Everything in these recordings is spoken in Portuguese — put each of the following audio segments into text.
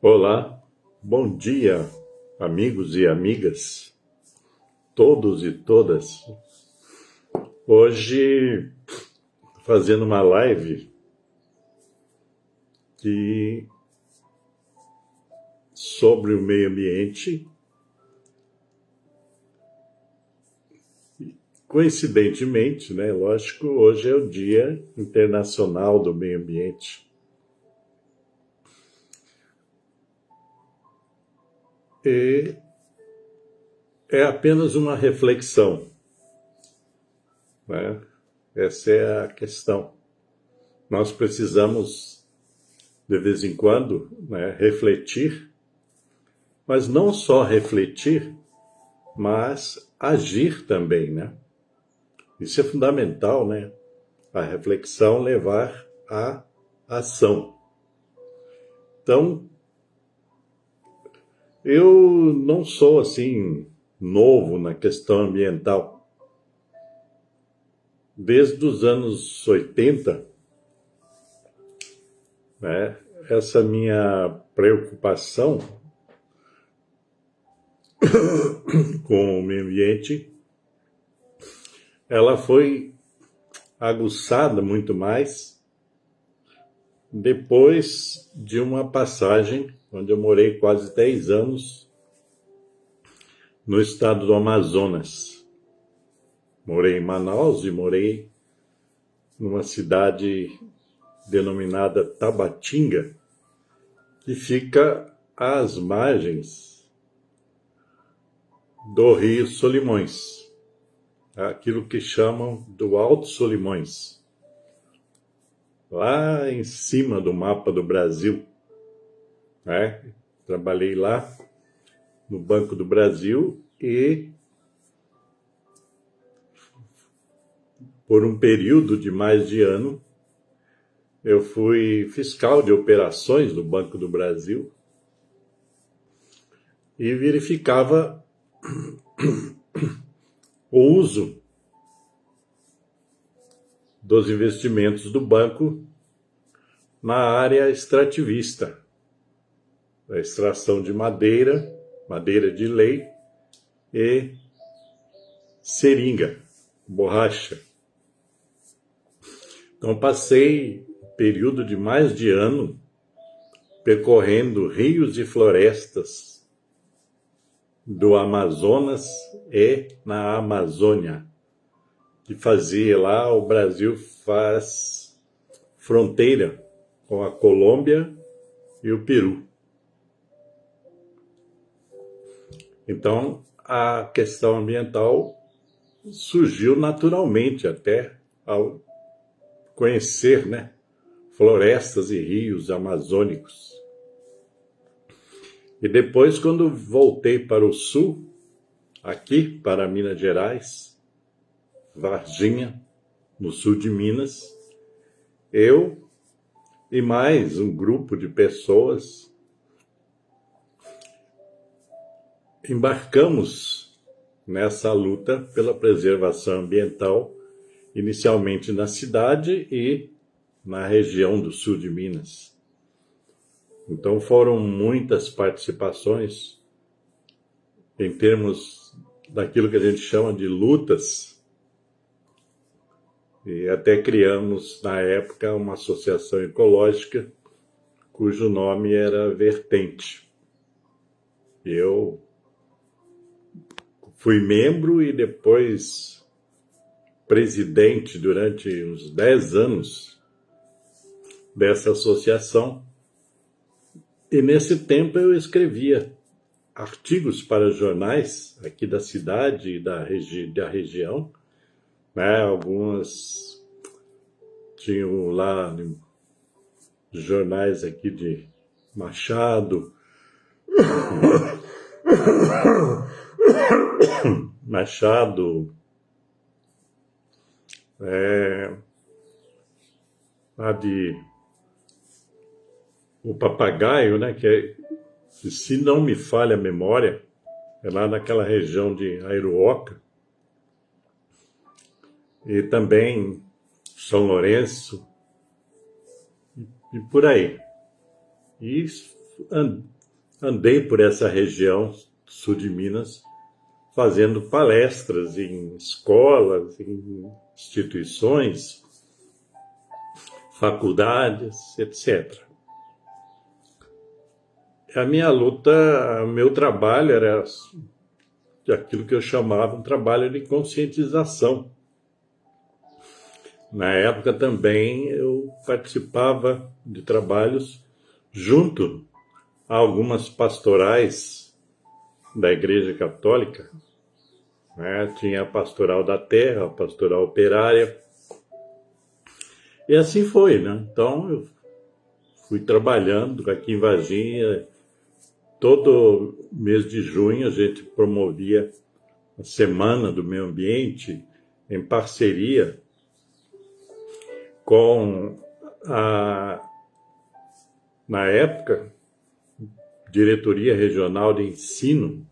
Olá, bom dia, amigos e amigas, todos e todas. Hoje, fazendo uma live sobre o meio ambiente. Coincidentemente, né? Lógico, hoje é o Dia Internacional do Meio Ambiente. E é apenas uma reflexão, né? Essa é a questão. Nós precisamos, de vez em quando, né, refletir, mas não só refletir, mas agir também, né? Isso é fundamental, né? A reflexão levar à ação. Então, eu não sou assim novo na questão ambiental. Desde os anos 80, né, essa minha preocupação com o meio ambiente, ela foi aguçada muito mais depois de uma passagem onde eu morei quase 10 anos no estado do Amazonas. Morei em Manaus e morei numa cidade denominada Tabatinga, que fica às margens do Rio Solimões, aquilo que chamam do Alto Solimões, lá em cima do mapa do Brasil, né? Trabalhei lá no Banco do Brasil e por um período de mais de ano eu fui fiscal de operações do Banco do Brasil e verificava o uso dos investimentos do banco na área extrativista, a extração de madeira, madeira de lei e seringa, borracha. Então passei um período de mais de ano percorrendo rios e florestas do Amazonas e na Amazônia, que fazia lá, o Brasil faz fronteira com a Colômbia e o Peru. Então, a questão ambiental surgiu naturalmente até ao conhecer, né, florestas e rios amazônicos. E depois, quando voltei para o sul, aqui para Minas Gerais, Varginha, no sul de Minas, eu e mais um grupo de pessoas embarcamos nessa luta pela preservação ambiental, inicialmente na cidade e na região do sul de Minas. Então foram muitas participações em termos daquilo que a gente chama de lutas, e até criamos na época uma associação ecológica cujo nome era Vertente. Eu fui membro e depois presidente durante uns 10 anos dessa associação. E nesse tempo eu escrevia artigos para jornais aqui da cidade e da região, né? Algumas tinham lá jornais aqui de Machado, lá de O Papagaio, né? Se não me falha a memória, é lá naquela região de Airuoca, e também São Lourenço, e por aí. E andei por essa região sul de Minas, fazendo palestras em escolas, em instituições, faculdades, etc. A minha luta, o meu trabalho era aquilo que eu chamava um trabalho de conscientização. Na época também eu participava de trabalhos junto a algumas pastorais da Igreja Católica, né? Tinha a Pastoral da Terra, a Pastoral Operária, e assim foi, né? Então eu fui trabalhando aqui em Varginha. Todo mês de junho a gente promovia a Semana do Meio Ambiente em parceria com na época, Diretoria Regional de Ensino,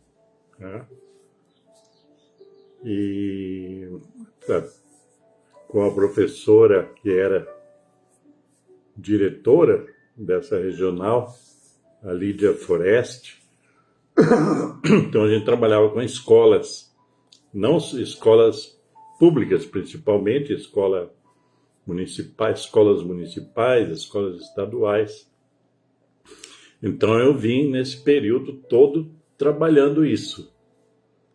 né? E com a professora que era diretora dessa regional, a Lídia Foreste. Então a gente trabalhava com escolas, não escolas públicas principalmente, escolas municipais, escolas estaduais. Então eu vim nesse período todo trabalhando isso,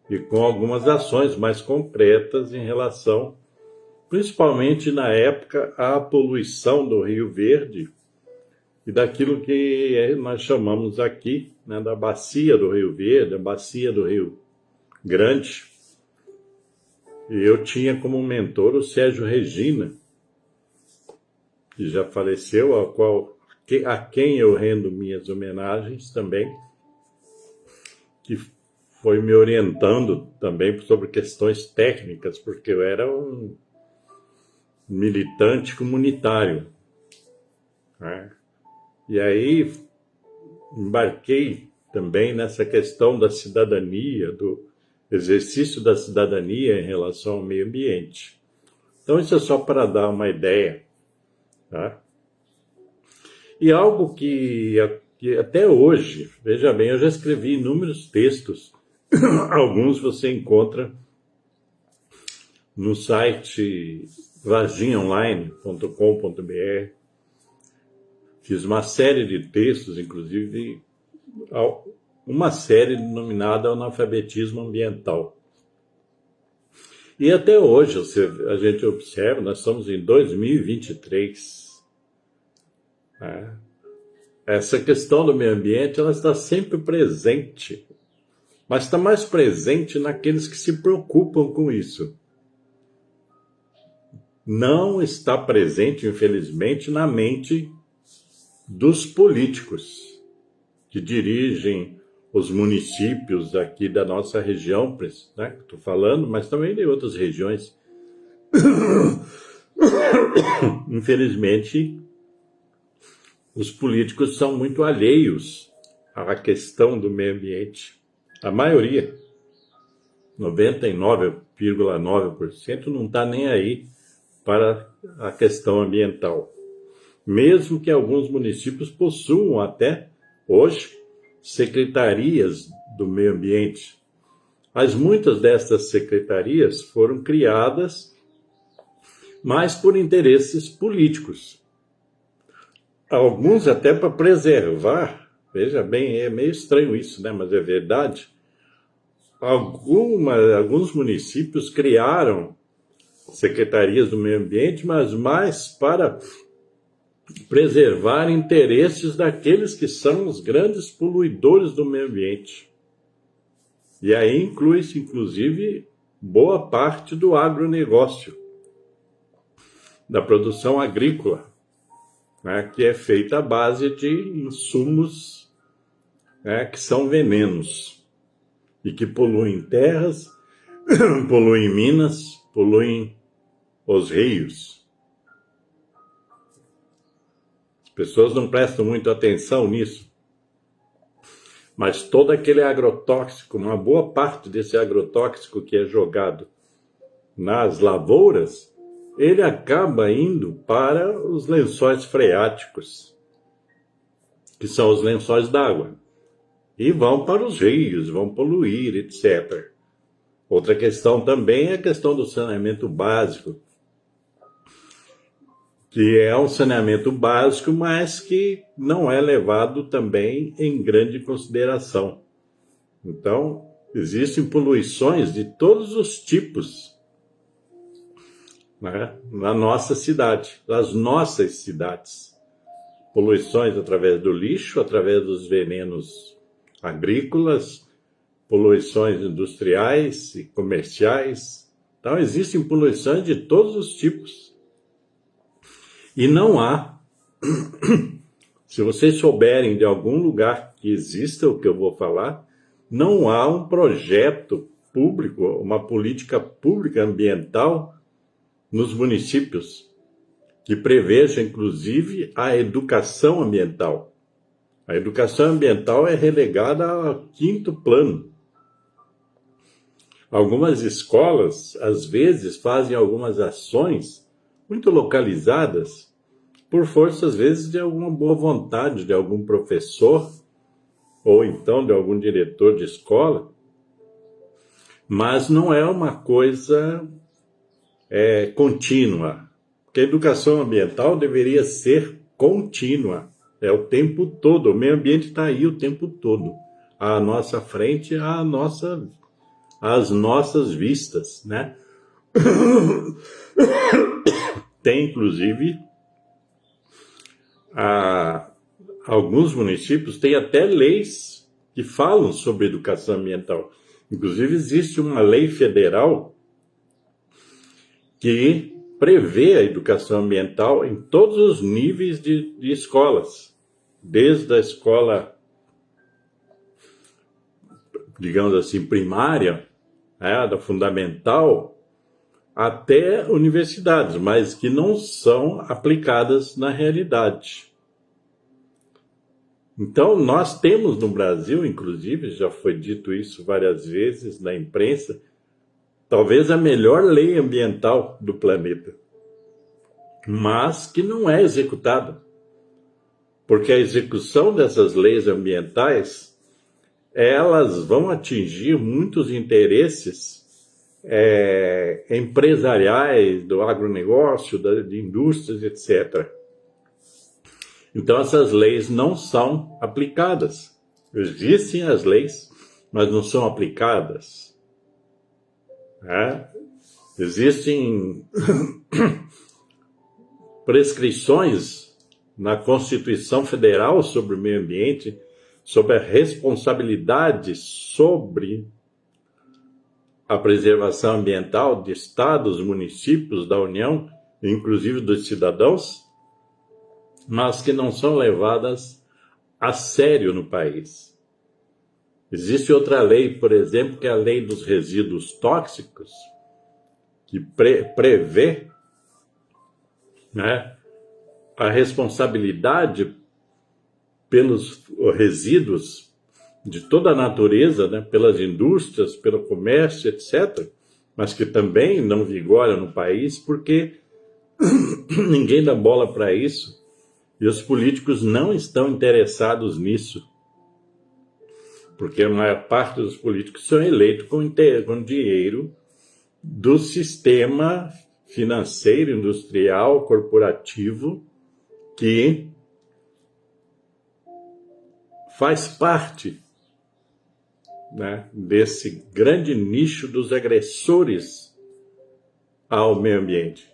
e com algumas ações mais concretas em relação, principalmente na época, à poluição do Rio Verde e daquilo que nós chamamos aqui, né, da bacia do Rio Verde, a bacia do Rio Grande. E eu tinha como mentor o Sérgio Regina, que já faleceu, a quem eu rendo minhas homenagens também, que foi me orientando também sobre questões técnicas, porque eu era um militante comunitário, né? E aí embarquei também nessa questão da cidadania, do exercício da cidadania em relação ao meio ambiente. Então isso é só para dar uma ideia, tá? E algo que até hoje, veja bem, eu já escrevi inúmeros textos, alguns você encontra no site varginhaonline.com.br. Fiz uma série de textos, inclusive uma série denominada Analfabetismo Ambiental. E até hoje a gente observa, nós estamos em 2023, né? Essa questão do meio ambiente, ela está sempre presente, mas está mais presente naqueles que se preocupam com isso. Não está presente, infelizmente, na mente dos políticos que dirigem os municípios aqui da nossa região, né, estou falando, mas também de outras regiões. Infelizmente, os políticos são muito alheios à questão do meio ambiente. A maioria, 99,9%, não está nem aí para a questão ambiental. Mesmo que alguns municípios possuam até, hoje, secretarias do meio ambiente. Mas muitas dessas secretarias foram criadas mais por interesses políticos. Alguns até para preservar, veja bem, é meio estranho isso, né? Mas é verdade. Alguns municípios criaram secretarias do meio ambiente, mas mais para preservar interesses daqueles que são os grandes poluidores do meio ambiente. E aí inclui-se, inclusive, boa parte do agronegócio, da produção agrícola, né, que é feita à base de insumos, né, que são venenos e que poluem terras, poluem minas, poluem os rios. As pessoas não prestam muito atenção nisso, mas todo aquele agrotóxico, uma boa parte desse agrotóxico que é jogado nas lavouras, ele acaba indo para os lençóis freáticos, que são os lençóis d'água, e vão para os rios, vão poluir, etc. Outra questão também é a questão do saneamento básico, que é um saneamento básico, mas que não é levado também em grande consideração. Então, existem poluições de todos os tipos, né, na nossa cidade, nas nossas cidades. Poluições através do lixo, através dos venenos agrícolas, poluições industriais e comerciais. Então, existem poluições de todos os tipos. E não há, se vocês souberem de algum lugar que exista o que eu vou falar, não há um projeto público, uma política pública ambiental nos municípios que preveja, inclusive, a educação ambiental. A educação ambiental é relegada ao quinto plano. Algumas escolas, às vezes, fazem algumas ações muito localizadas por força, às vezes, de alguma boa vontade de algum professor ou então de algum diretor de escola, mas não é uma coisa contínua, porque a educação ambiental deveria ser contínua, é o tempo todo, o meio ambiente está aí o tempo todo, à nossa frente, às nossas vistas, né? Tem, inclusive, alguns municípios têm até leis que falam sobre educação ambiental. Inclusive, existe uma lei federal que prevê a educação ambiental em todos os níveis de escolas, desde a escola, digamos assim, primária, da fundamental, até universidades, mas que não são aplicadas na realidade. Então, nós temos no Brasil, inclusive, já foi dito isso várias vezes na imprensa, talvez a melhor lei ambiental do planeta, mas que não é executada, porque a execução dessas leis ambientais, elas vão atingir muitos interesses empresariais, do agronegócio, de indústrias, etc. Então, essas leis não são aplicadas. Existem as leis, mas não são aplicadas. Existem prescrições na Constituição Federal sobre o meio ambiente, sobre a responsabilidade sobre a preservação ambiental de estados, municípios, da União, inclusive dos cidadãos, mas que não são levadas a sério no país. Existe outra lei, por exemplo, que é a Lei dos Resíduos Tóxicos, que prevê, né, a responsabilidade pelos resíduos de toda a natureza, né, pelas indústrias, pelo comércio, etc., mas que também não vigora no país porque ninguém dá bola para isso e os políticos não estão interessados nisso, porque a maior parte dos políticos são eleitos com dinheiro do sistema financeiro, industrial, corporativo, que faz parte, né, desse grande nicho dos agressores ao meio ambiente,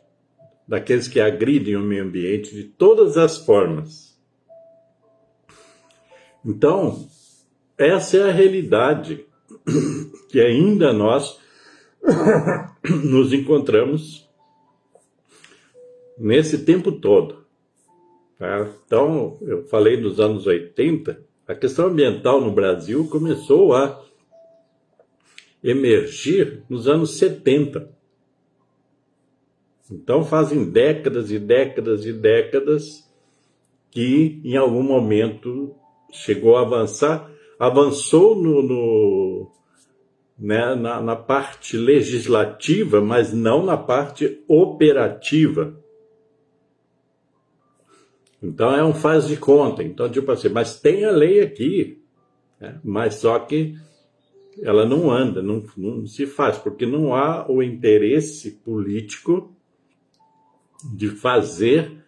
daqueles que agridem o meio ambiente de todas as formas. Então, essa é a realidade que ainda nós nos encontramos nesse tempo todo. Tá? Então, eu falei dos anos 80, a questão ambiental no Brasil começou a emergir nos anos 70. Então, fazem décadas e décadas e décadas que, em algum momento, chegou a avançar, avançou na parte legislativa, mas não na parte operativa. Então é um faz de conta. Então, tipo assim, mas tem a lei aqui, né? Mas só que ela não anda, não se faz, porque não há o interesse político de fazer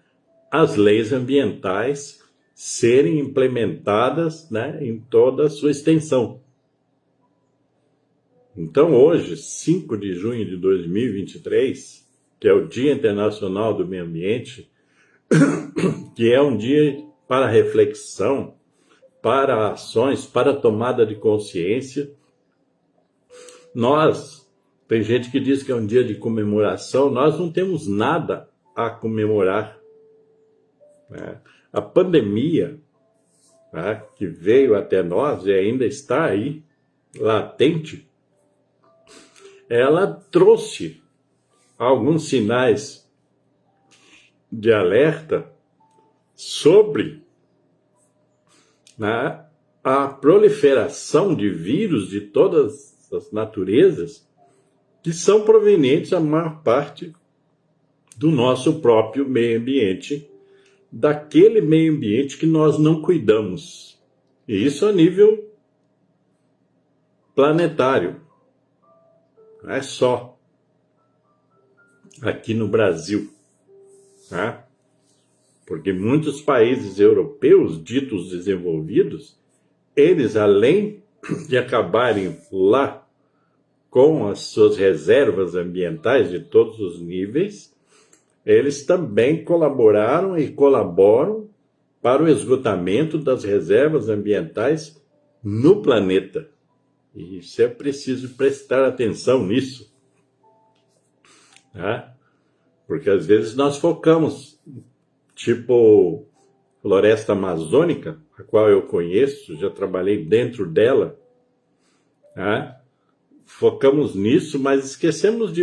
as leis ambientais serem implementadas, né, em toda a sua extensão. Então, hoje, 5 de junho de 2023, que é o Dia Internacional do Meio Ambiente, que é um dia para reflexão, para ações, para tomada de consciência, tem gente que diz que é um dia de comemoração, nós não temos nada a comemorar, né? A pandemia, né, que veio até nós e ainda está aí, latente, ela trouxe alguns sinais de alerta sobre, né, a proliferação de vírus de todas as naturezas que são provenientes, a maior parte, do nosso próprio meio ambiente, daquele meio ambiente que nós não cuidamos. E isso a nível planetário. Não é só aqui no Brasil, né? Porque muitos países europeus, ditos desenvolvidos, eles, além de acabarem lá com as suas reservas ambientais de todos os níveis, eles também colaboraram e colaboram para o esgotamento das reservas ambientais no planeta. E isso é preciso prestar atenção nisso, né? Porque às vezes nós focamos, tipo floresta amazônica, a qual eu conheço, já trabalhei dentro dela, né? Focamos nisso, mas esquecemos de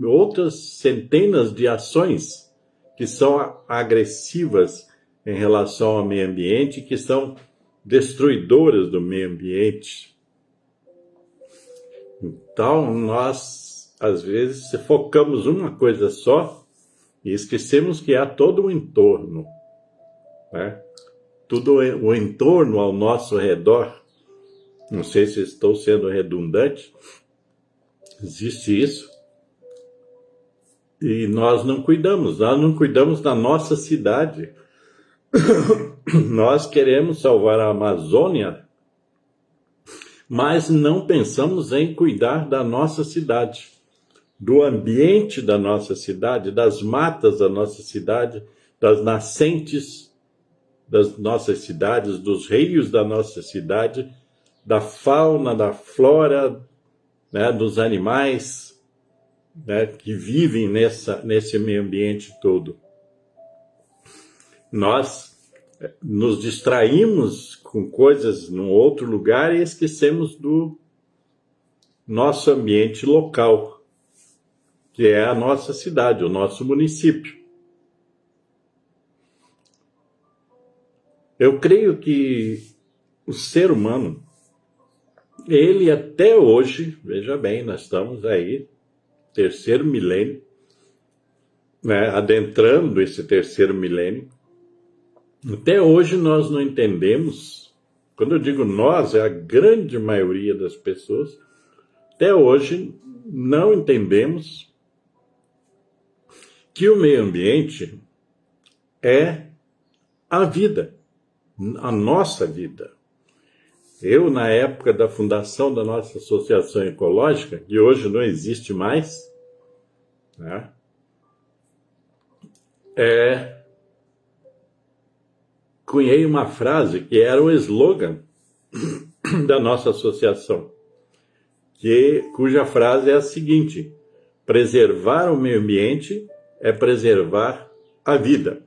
outras centenas de ações que são agressivas em relação ao meio ambiente, que são destruidoras do meio ambiente. Então, nós, às vezes, focamos uma coisa só e esquecemos que há todo um entorno, né? Tudo o entorno ao nosso redor. Não sei se estou sendo redundante, existe isso. E nós não cuidamos da nossa cidade. Nós queremos salvar a Amazônia, mas não pensamos em cuidar da nossa cidade, do ambiente da nossa cidade, das matas da nossa cidade, das nascentes das nossas cidades, dos rios da nossa cidade, da fauna, da flora, né, dos animais, né, que vivem nesse meio ambiente todo. Nós nos distraímos com coisas num outro lugar e esquecemos do nosso ambiente local, que é a nossa cidade, o nosso município. Eu creio que o ser humano, ele até hoje, veja bem, nós estamos aí, terceiro milênio, né, adentrando esse terceiro milênio, até hoje nós não entendemos, quando eu digo nós, é a grande maioria das pessoas, até hoje não entendemos que o meio ambiente é a vida, a nossa vida. Eu, na época da fundação da nossa associação ecológica, que hoje não existe mais, né, cunhei uma frase que era o slogan da nossa associação, cuja frase é a seguinte: preservar o meio ambiente é preservar a vida.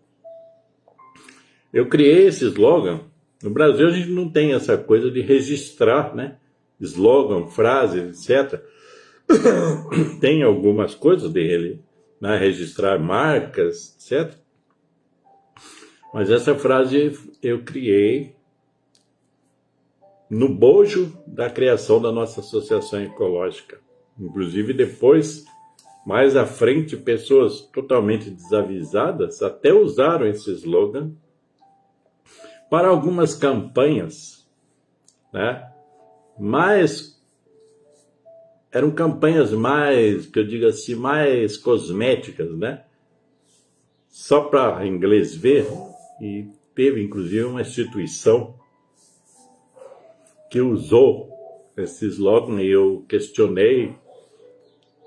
Eu criei esse slogan. No Brasil a gente não tem essa coisa de registrar, né, slogan, frases, etc. Tem algumas coisas dele, né, registrar marcas, etc. Mas essa frase eu criei no bojo da criação da nossa associação ecológica. Inclusive depois, mais à frente, pessoas totalmente desavisadas até usaram esse slogan para algumas campanhas, né? Mas eram campanhas mais, que eu digo assim, mais cosméticas, né? Só para inglês ver, e teve inclusive uma instituição que usou esse slogan e eu questionei,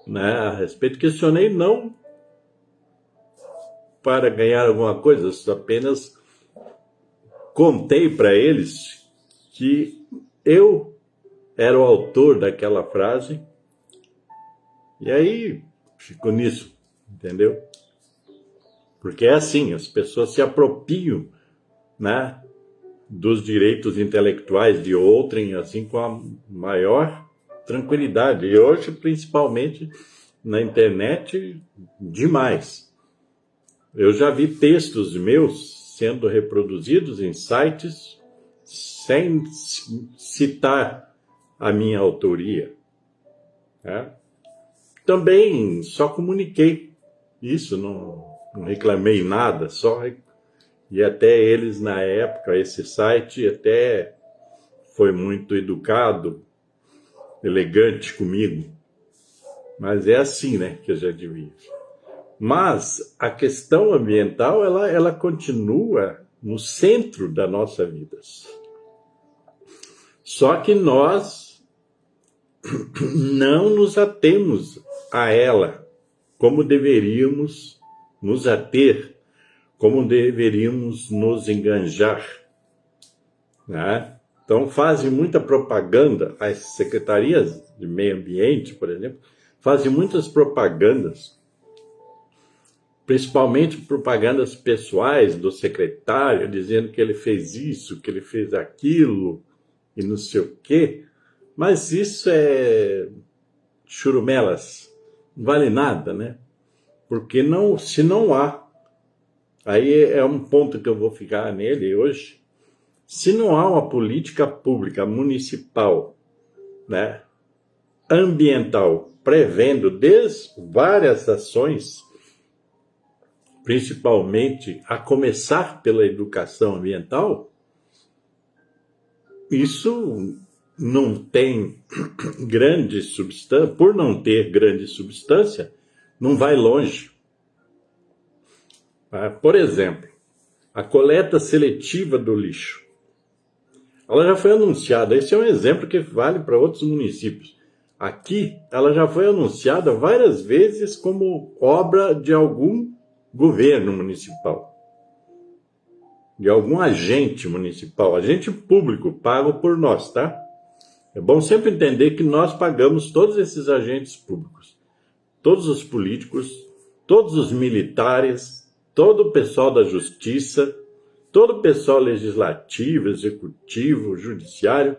né, a respeito. Questionei não para ganhar alguma coisa, eu apenas contei para eles que eu era o autor daquela frase, e aí ficou nisso, entendeu? Porque é assim, as pessoas se apropriam, né, dos direitos intelectuais de outrem, assim, com a maior tranquilidade. E hoje, principalmente na internet, demais. Eu já vi textos meus sendo reproduzidos em sites sem citar a minha autoria, né? Também só comuniquei isso, não reclamei nada, e até eles na época, esse site até foi muito educado, elegante comigo, mas é assim, né, que eu já devia. Mas a questão ambiental, ela continua no centro da nossa vida. Só que nós não nos atemos a ela como deveríamos nos ater, como deveríamos nos enganjar, né? Então fazem muita propaganda, as secretarias de meio ambiente, por exemplo, fazem muitas propagandas, principalmente propagandas pessoais do secretário, dizendo que ele fez isso, que ele fez aquilo, e não sei o quê, mas isso é churumelas, não vale nada, né? Porque não, se não há, aí é um ponto que eu vou ficar nele hoje, se não há uma política pública municipal, né, ambiental, prevendo várias ações, principalmente a começar pela educação ambiental, isso não tem grande substância, por não ter grande substância, não vai longe. Por exemplo, a coleta seletiva do lixo. Ela já foi anunciada, esse é um exemplo que vale para outros municípios. Aqui, ela já foi anunciada várias vezes como obra de algum governo municipal, de algum agente municipal, agente público pago por nós, tá? É bom sempre entender que nós pagamos todos esses agentes públicos, todos os políticos, todos os militares, todo o pessoal da justiça, todo o pessoal legislativo, executivo, judiciário,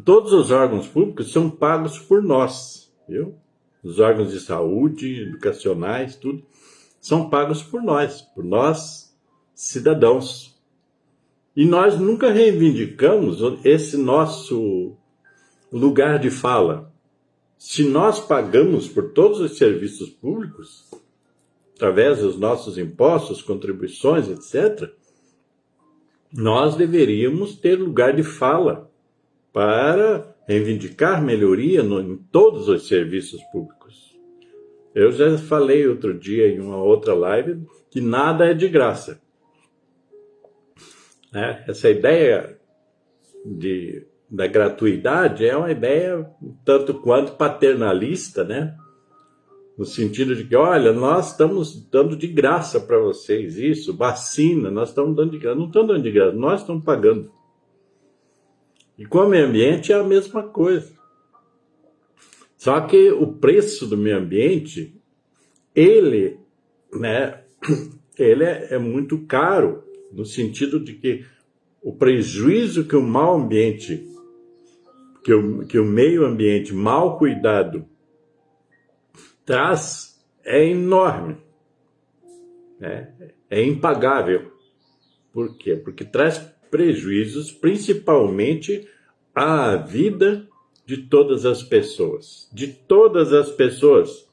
todos os órgãos públicos são pagos por nós, viu? Os órgãos de saúde, educacionais, tudo, são pagos por nós cidadãos. E nós nunca reivindicamos esse nosso lugar de fala. Se nós pagamos por todos os serviços públicos, através dos nossos impostos, contribuições, etc., nós deveríamos ter lugar de fala para reivindicar melhoria em todos os serviços públicos. Eu já falei outro dia em uma outra live que nada é de graça, né? Essa ideia da gratuidade é uma ideia tanto quanto paternalista, né? No sentido de que, olha, nós estamos dando de graça para vocês isso, vacina, nós estamos dando de graça. Não estamos dando de graça, nós estamos pagando. E com o meio ambiente é a mesma coisa. Só que o preço do meio ambiente, ele, né, ele é muito caro, no sentido de que o prejuízo que o mau ambiente, que o meio ambiente mal cuidado traz é enorme, né? É impagável. Por quê? Porque traz prejuízos principalmente à vida de todas as pessoas. De todas as pessoas,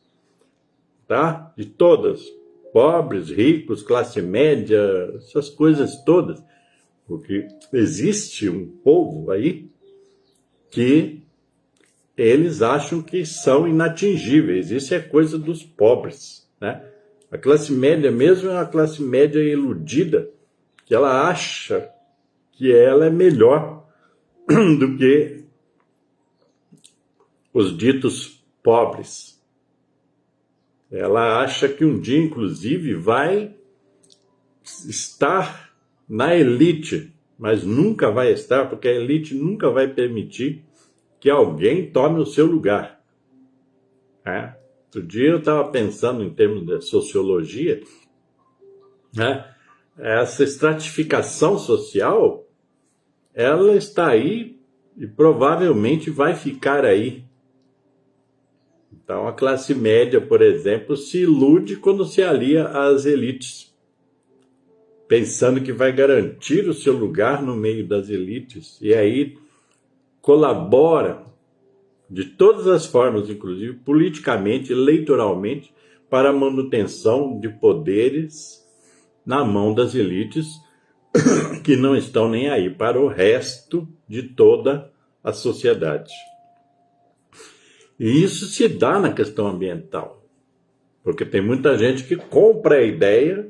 tá? De todas. Pobres, ricos, classe média, essas coisas todas. Porque existe um povo aí que eles acham que são inatingíveis. Isso é coisa dos pobres, né? A classe média mesmo é uma classe média iludida, que ela acha que ela é melhor do que os ditos pobres. Ela acha que um dia, inclusive, vai estar na elite, mas nunca vai estar, porque a elite nunca vai permitir que alguém tome o seu lugar. Outro dia eu estava pensando em termos de sociologia, né? Essa estratificação social, ela está aí e provavelmente vai ficar aí. Então a classe média, por exemplo, se ilude quando se alia às elites, pensando que vai garantir o seu lugar no meio das elites, e aí colabora de todas as formas, inclusive politicamente, eleitoralmente, para a manutenção de poderes na mão das elites que não estão nem aí para o resto de toda a sociedade. E isso se dá na questão ambiental, porque tem muita gente que compra a ideia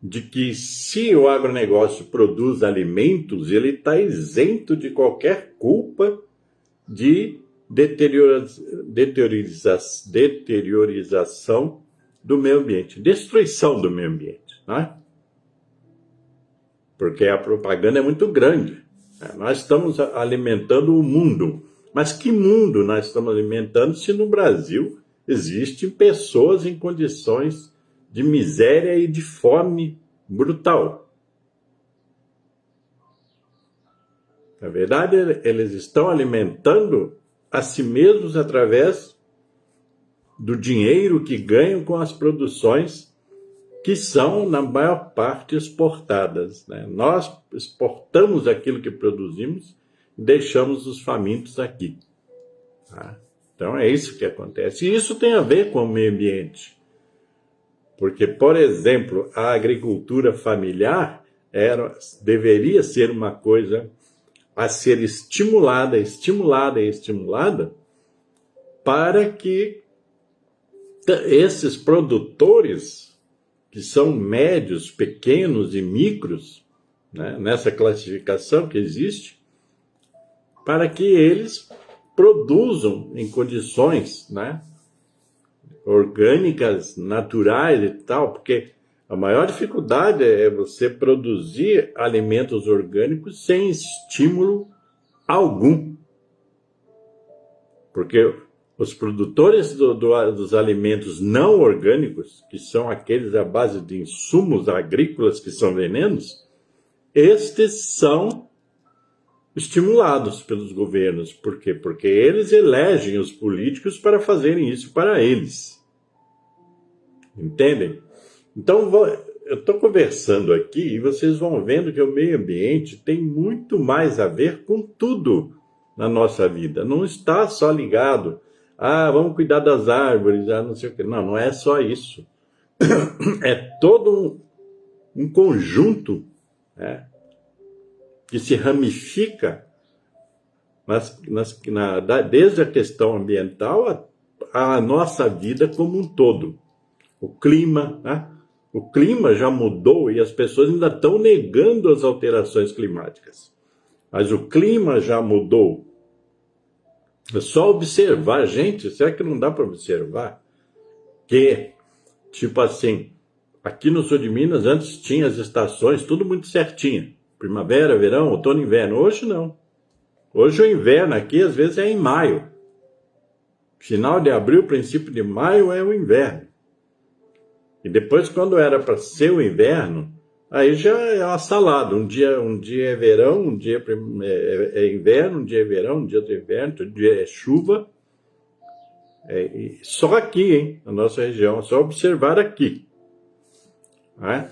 de que se o agronegócio produz alimentos, ele está isento de qualquer culpa de deteriorização do meio ambiente, destruição do meio ambiente, né? Porque a propaganda é muito grande. Nós estamos alimentando o mundo. Mas que mundo nós estamos alimentando se no Brasil existem pessoas em condições de miséria e de fome brutal? Na verdade, eles estão alimentando a si mesmos através do dinheiro que ganham com as produções que são, na maior parte, exportadas, né? Nós exportamos aquilo que produzimos e deixamos os famintos aqui. Tá? Então é isso que acontece. E isso tem a ver com o meio ambiente. Porque, por exemplo, a agricultura familiar deveria ser uma coisa a ser estimulada para que esses produtores, que são médios, pequenos e micros, né, nessa classificação que existe, para que eles produzam em condições, né, orgânicas, naturais e tal, porque a maior dificuldade é você produzir alimentos orgânicos sem estímulo algum. Porque os produtores dos alimentos não orgânicos, que são aqueles à base de insumos agrícolas que são venenos, estes são estimulados pelos governos. Por quê? Porque eles elegem os políticos para fazerem isso para eles. Entendem? Então, eu estou conversando aqui e vocês vão vendo que o meio ambiente tem muito mais a ver com tudo na nossa vida. Não está só ligado vamos cuidar das árvores, não sei o quê. Não é só isso. É todo um conjunto, né, que se ramifica desde a questão ambiental à nossa vida como um todo. O clima, né? O clima já mudou e as pessoas ainda estão negando as alterações climáticas. Mas o clima já mudou. É só observar, gente. Será que não dá para observar? Que, tipo assim, aqui no sul de Minas, antes tinha as estações, tudo muito certinho. Primavera, verão, outono, inverno. Hoje não. Hoje o inverno aqui, às vezes, é em maio. Final de abril, princípio de maio é o inverno. E depois, quando era para ser o inverno, aí já é uma salada. Um dia é verão, um dia é inverno, um dia é verão, um dia é inverno, outro dia é chuva. Só aqui, hein, na nossa região, é só observar aqui. Né?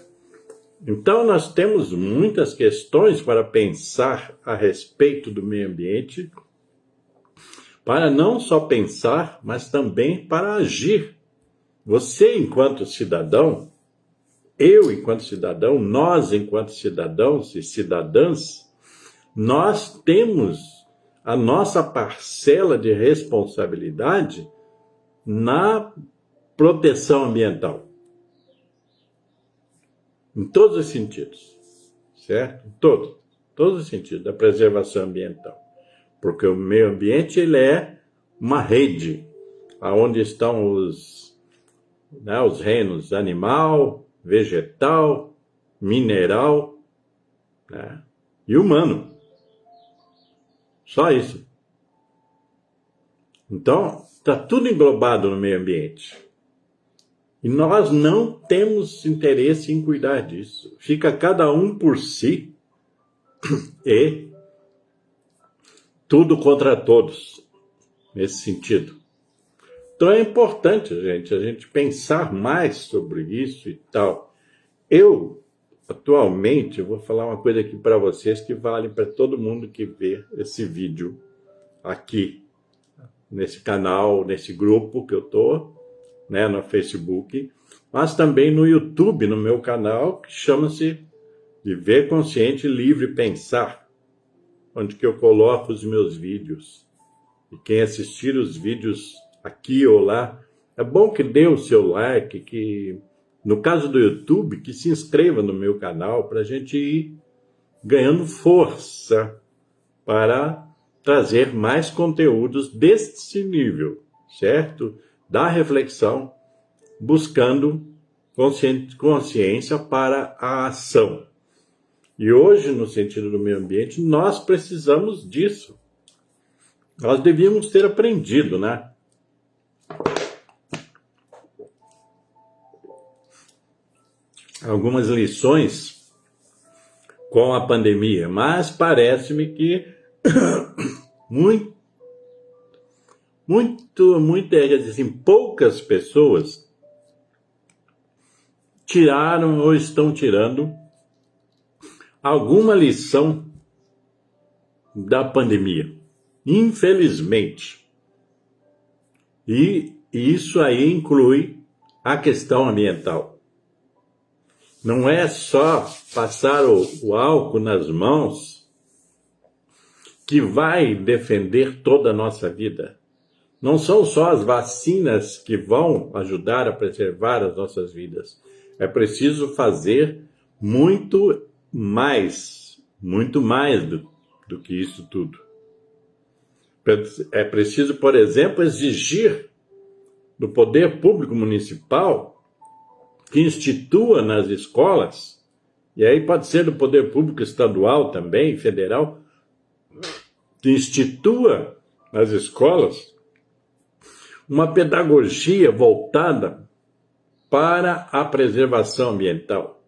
Então, nós temos muitas questões para pensar a respeito do meio ambiente, para não só pensar, mas também para agir. Você, enquanto cidadão, eu, enquanto cidadão, nós, enquanto cidadãos e cidadãs, nós temos a nossa parcela de responsabilidade na proteção ambiental. Em todos os sentidos, certo? Todos os sentidos da preservação ambiental. Porque o meio ambiente, ele é uma rede, onde estão os reinos animal, vegetal, mineral, né, e humano. Só isso. Então, está tudo englobado no meio ambiente. E nós não temos interesse em cuidar disso. Fica cada um por si e tudo contra todos, nesse sentido. Então é importante, a gente pensar mais sobre isso e tal. Eu, atualmente, vou falar uma coisa aqui para vocês que vale para todo mundo que vê esse vídeo aqui, nesse canal, nesse grupo que eu estou, né, no Facebook, mas também no YouTube, no meu canal, que chama-se Viver Consciente, Livre Pensar, onde que eu coloco os meus vídeos. E quem assistir os vídeos aqui ou lá, é bom que dê o seu like, que, no caso do YouTube, que se inscreva no meu canal para a gente ir ganhando força para trazer mais conteúdos desse nível, certo? Da reflexão, buscando consciência para a ação. E hoje, no sentido do meio ambiente, nós precisamos disso. Nós devíamos ter aprendido, né? Algumas lições com a pandemia, mas parece-me que poucas pessoas tiraram ou estão tirando alguma lição da pandemia, infelizmente. E isso aí inclui a questão ambiental. Não é só passar o álcool nas mãos que vai defender toda a nossa vida. Não são só as vacinas que vão ajudar a preservar as nossas vidas. É preciso fazer muito mais do que isso tudo. É preciso, por exemplo, exigir do poder público municipal que institua nas escolas, e aí pode ser do poder público estadual também, federal, que institua nas escolas uma pedagogia voltada para a preservação ambiental.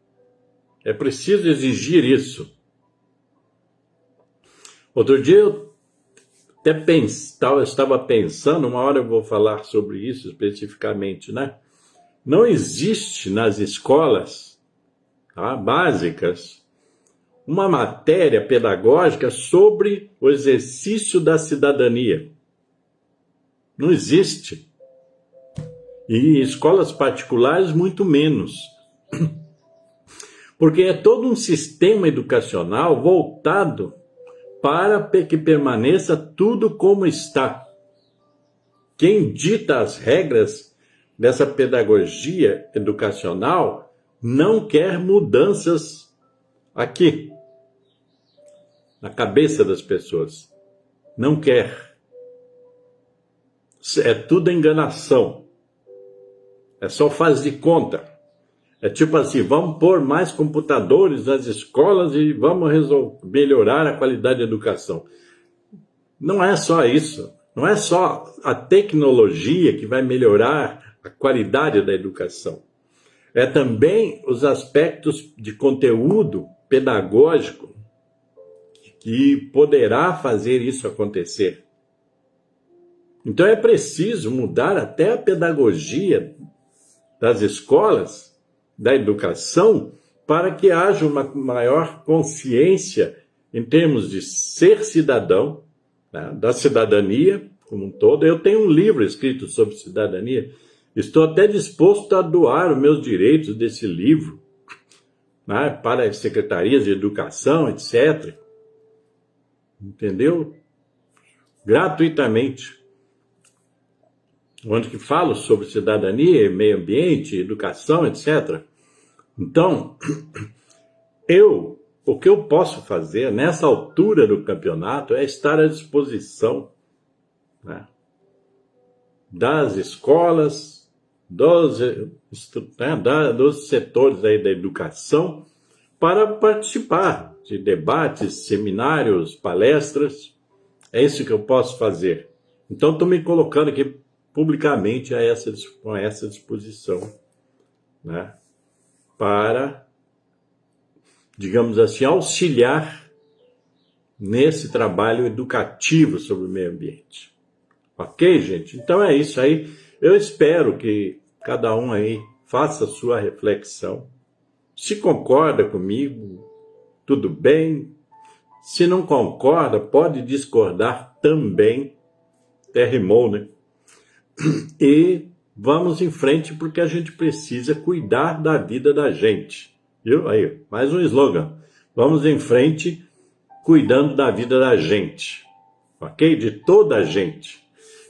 É preciso exigir isso. Outro dia eu estava pensando, uma hora eu vou falar sobre isso especificamente, né? Não existe nas escolas básicas uma matéria pedagógica sobre o exercício da cidadania. Não existe. E em escolas particulares, muito menos. Porque é todo um sistema educacional voltado para que permaneça tudo como está. Quem dita as regras dessa pedagogia educacional não quer mudanças aqui, na cabeça das pessoas. Não quer. É tudo enganação. É só faz de conta. É tipo assim, vamos pôr mais computadores nas escolas e vamos melhorar a qualidade da educação. Não é só isso. Não é só a tecnologia que vai melhorar a qualidade da educação. É também os aspectos de conteúdo pedagógico que poderá fazer isso acontecer. Então é preciso mudar até a pedagogia das escolas, da educação, para que haja uma maior consciência em termos de ser cidadão, né, da cidadania como um todo. Eu tenho um livro escrito sobre cidadania. Estou até disposto a doar os meus direitos desse livro né, para as secretarias de educação, etc. Entendeu? Gratuitamente. Onde que falo sobre cidadania, meio ambiente, educação, etc. Então, o que eu posso fazer nessa altura do campeonato é estar à disposição, né, das escolas, dos setores aí da educação, para participar de debates, seminários, palestras. É isso que eu posso fazer. Então, estou me colocando aqui publicamente com essa disposição, né, para, digamos assim, auxiliar nesse trabalho educativo sobre o meio ambiente. Ok, gente? Então é isso aí. Eu espero que cada um aí faça a sua reflexão. Se concorda comigo, tudo bem. Se não concorda, pode discordar também. Até rimou, né? E vamos em frente, porque a gente precisa cuidar da vida da gente. Viu? Aí, mais um slogan. Vamos em frente, cuidando da vida da gente. Ok? De toda a gente.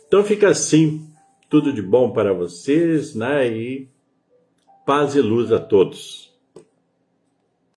Então fica assim, tudo de bom para vocês, né? E paz e luz a todos.